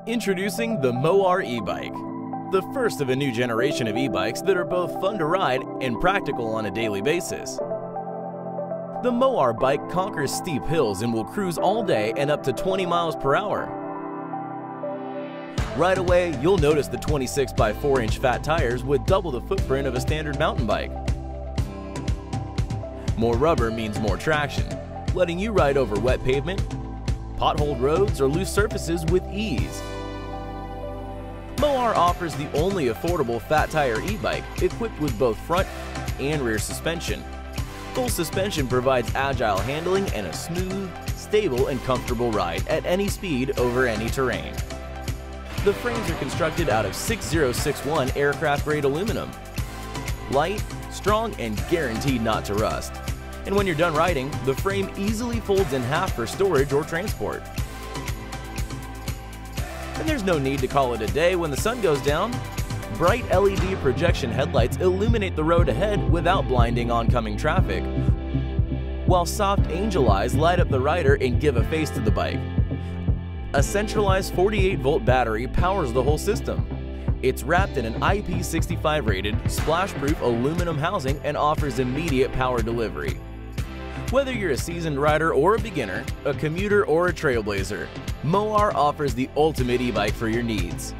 Introducing the Moar e-bike, the first of a new generation of e-bikes that are both fun to ride and practical on a daily basis. The Moar bike conquers steep hills and will cruise all day and up to 20 miles per hour. Right away, you'll notice the 26 by 4-inch fat tires with double the footprint of a standard mountain bike. More rubber means more traction, letting you ride over wet pavement, potholed roads, or loose surfaces with ease. Moar offers the only affordable fat tire e-bike equipped with both front and rear suspension. Full suspension provides agile handling and a smooth, stable, and comfortable ride at any speed over any terrain. The frames are constructed out of 6061 aircraft-grade aluminum. Light, strong, and guaranteed not to rust. And when you're done riding, the frame easily folds in half for storage or transport. And there's no need to call it a day when the sun goes down. Bright LED projection headlights illuminate the road ahead without blinding oncoming traffic, while soft angel eyes light up the rider and give a face to the bike. A centralized 48-volt battery powers the whole system. It's wrapped in an IP65 rated, splash-proof aluminum housing and offers immediate power delivery. Whether you're a seasoned rider or a beginner, a commuter or a trailblazer, Moar offers the ultimate e-bike for your needs.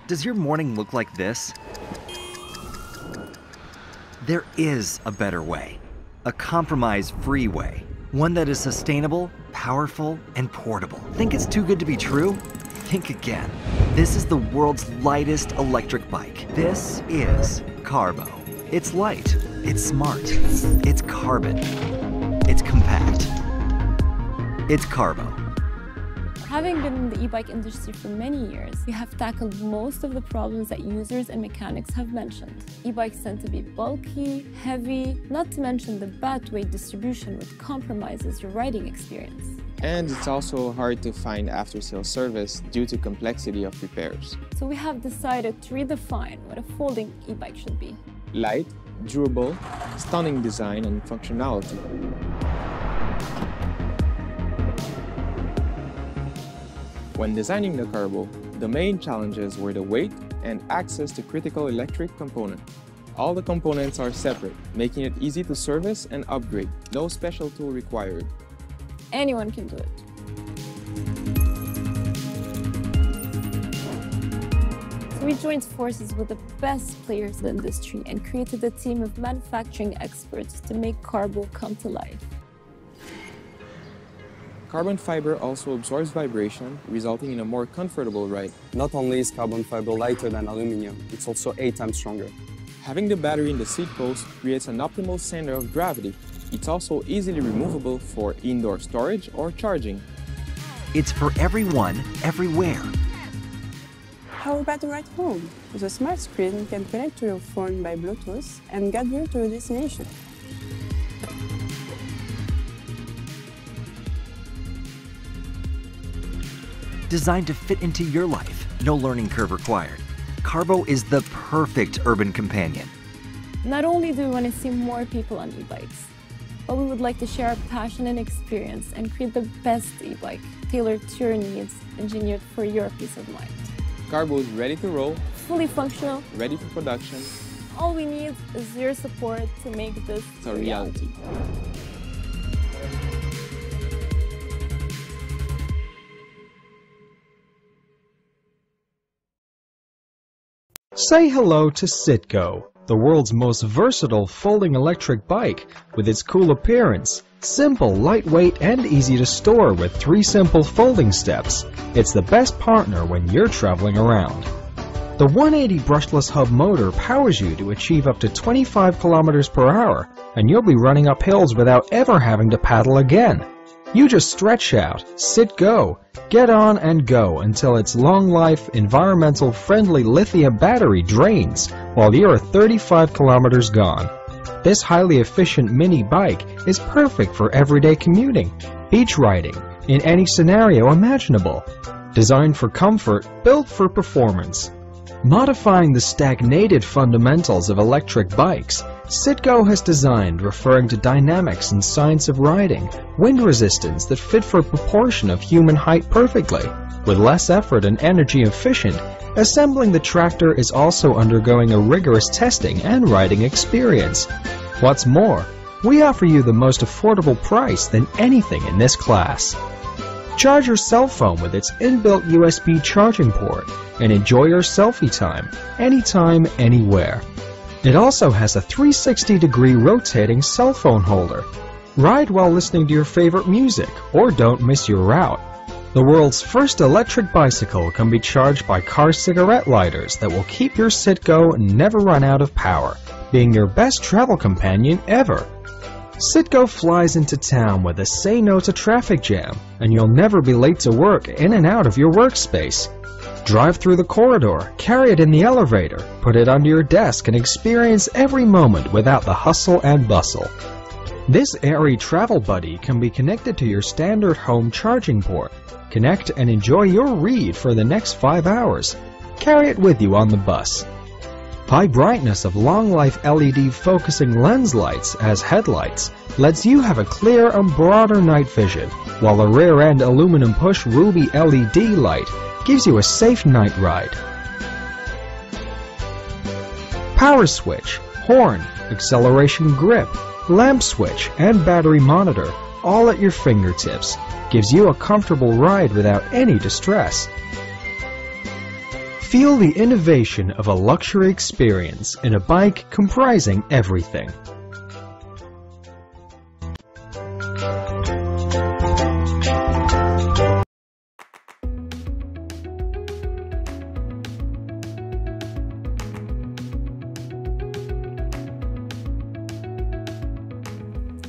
Does your morning look like this? There is a better way. A compromise-free way. One that is sustainable, powerful, and portable. Think it's too good to be true? Think again. This is the world's lightest electric bike. This is Carbo. It's light, it's smart, it's carbon, it's compact. It's Carbo. Having been in the e-bike industry for many years, we have tackled most of the problems that users and mechanics have mentioned. E-bikes tend to be bulky, heavy, not to mention the bad weight distribution which compromises your riding experience. And it's also hard to find after-sales service due to complexity of repairs. So we have decided to redefine what a folding e-bike should be. Light, durable, stunning design and functionality. When designing the Carbo, the main challenges were the weight and access to critical electric components. All the components are separate, making it easy to service and upgrade. No special tool required. Anyone can do it. So we joined forces with the best players in the industry and created a team of manufacturing experts to make Carbo come to life. Carbon fiber also absorbs vibration, resulting in a more comfortable ride. Not only is carbon fiber lighter than aluminum, it's also 8 times stronger. Having the battery in the seat post creates an optimal center of gravity. It's also easily removable for indoor storage or charging. It's for everyone, everywhere. How about the ride home? The smart screen can connect to your phone by Bluetooth and guide you to your destination. Designed to fit into your life, no learning curve required. Carbo is the perfect urban companion. Not only do we want to see more people on e-bikes, but we would like to share our passion and experience and create the best e-bike tailored to your needs, engineered for your peace of mind. Carbo is ready to roll, Fully functional. ready for production. All we need is your support to make this a reality. Say hello to Sitco, the world's most versatile folding electric bike with its cool appearance, simple, lightweight, and easy to store with 3 simple folding steps. It's the best partner when you're traveling around. The 180 brushless hub motor powers you to achieve up to 25 kilometers per hour, and you'll be running up hills without ever having to paddle again. You just stretch out, sit go, get on and go until its long-life, environmental-friendly lithium battery drains while you're 35 kilometers gone. This highly efficient mini bike is perfect for everyday commuting, beach riding, in any scenario imaginable. Designed for comfort, built for performance. Modifying the stagnated fundamentals of electric bikes, Sitco has designed referring to dynamics and science of riding, wind resistance that fit for proportion of human height perfectly. With less effort and energy efficient, assembling the tractor is also undergoing a rigorous testing and riding experience. What's more, we offer you the most affordable price than anything in this class. Charge your cell phone with its inbuilt USB charging port and enjoy your selfie time, anytime, anywhere. It also has a 360-degree rotating cell phone holder. Ride while listening to your favorite music, or don't miss your route. The world's first electric bicycle can be charged by car cigarette lighters that will keep your Sitco and never run out of power, being your best travel companion ever. Sitco flies into town with a say no to traffic jam, and you'll never be late to work in and out of your workspace. Drive through the corridor, carry it in the elevator, put it under your desk and experience every moment without the hustle and bustle. This airy travel buddy can be connected to your standard home charging port. Connect and enjoy your read for the next 5 hours. Carry it with you on the bus. High brightness of long-life LED focusing lens lights as headlights lets you have a clear and broader night vision, while a rear-end aluminum push ruby LED light gives you a safe night ride. Power switch, horn, acceleration grip, lamp switch, and battery monitor, all at your fingertips, gives you a comfortable ride without any distress. Feel the innovation of a luxury experience in a bike comprising everything.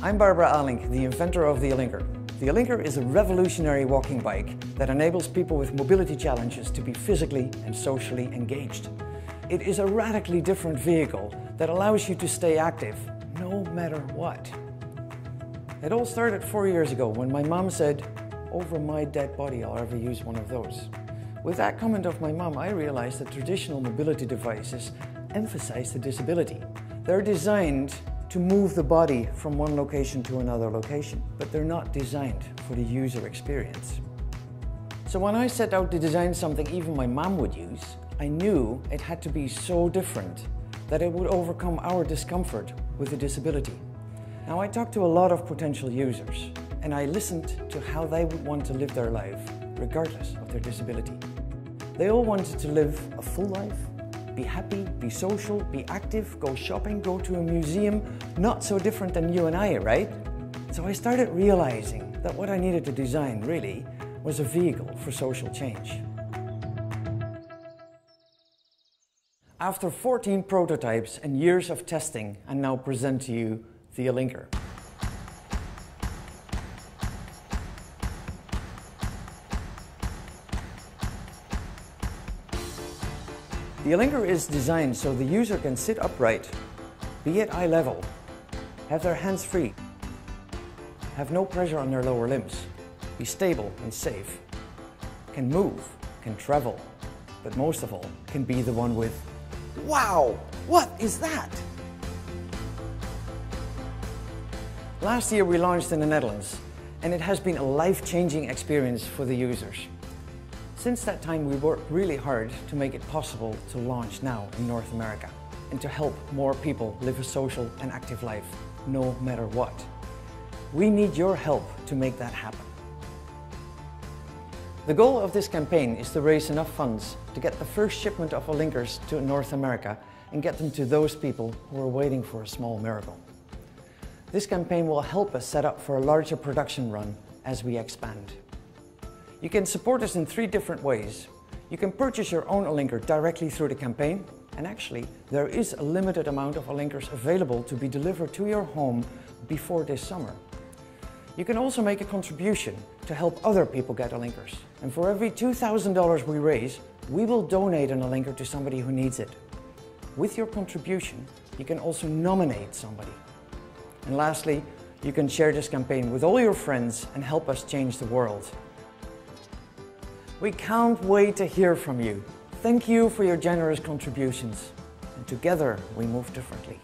I'm Barbara Alinker, the inventor of the Alinker. The Alinker is a revolutionary walking bike that enables people with mobility challenges to be physically and socially engaged. It is a radically different vehicle that allows you to stay active no matter what. It all started 4 years ago when my mom said, "Over my dead body I'll ever use one of those." With that comment of my mom, I realized that traditional mobility devices emphasize the disability. They're designed to move the body from one location to another location, but they're not designed for the user experience. So when I set out to design something even my mom would use, I knew it had to be so different that it would overcome our discomfort with a disability. Now I talked to a lot of potential users, and I listened to how they would want to live their life regardless of their disability. They all wanted to live a full life, be happy, be social, be active, go shopping, go to a museum, not so different than you and I, right? So I started realizing that what I needed to design really was a vehicle for social change. After 14 prototypes and years of testing, I now present to you the Alinker. The Alinker is designed so the user can sit upright, be at eye level, have their hands free, have no pressure on their lower limbs, be stable and safe, can move, can travel, but most of all, can be the one with, "Wow, what is that?" Last year we launched in the Netherlands, and it has been a life-changing experience for the users. Since that time, we worked really hard to make it possible to launch now in North America and to help more people live a social and active life, no matter what. We need your help to make that happen. The goal of this campaign is to raise enough funds to get the first shipment of Alinkers to North America and get them to those people who are waiting for a small miracle. This campaign will help us set up for a larger production run as we expand. You can support us in 3 different ways. You can purchase your own Alinker directly through the campaign, and actually there is a limited amount of Alinkers available to be delivered to your home before this summer. You can also make a contribution to help other people get Alinkers, and for every $2,000 we raise, we will donate an Alinker to somebody who needs it. With your contribution, you can also nominate somebody. And lastly, you can share this campaign with all your friends and help us change the world. We can't wait to hear from you. Thank you for your generous contributions. And together we move differently.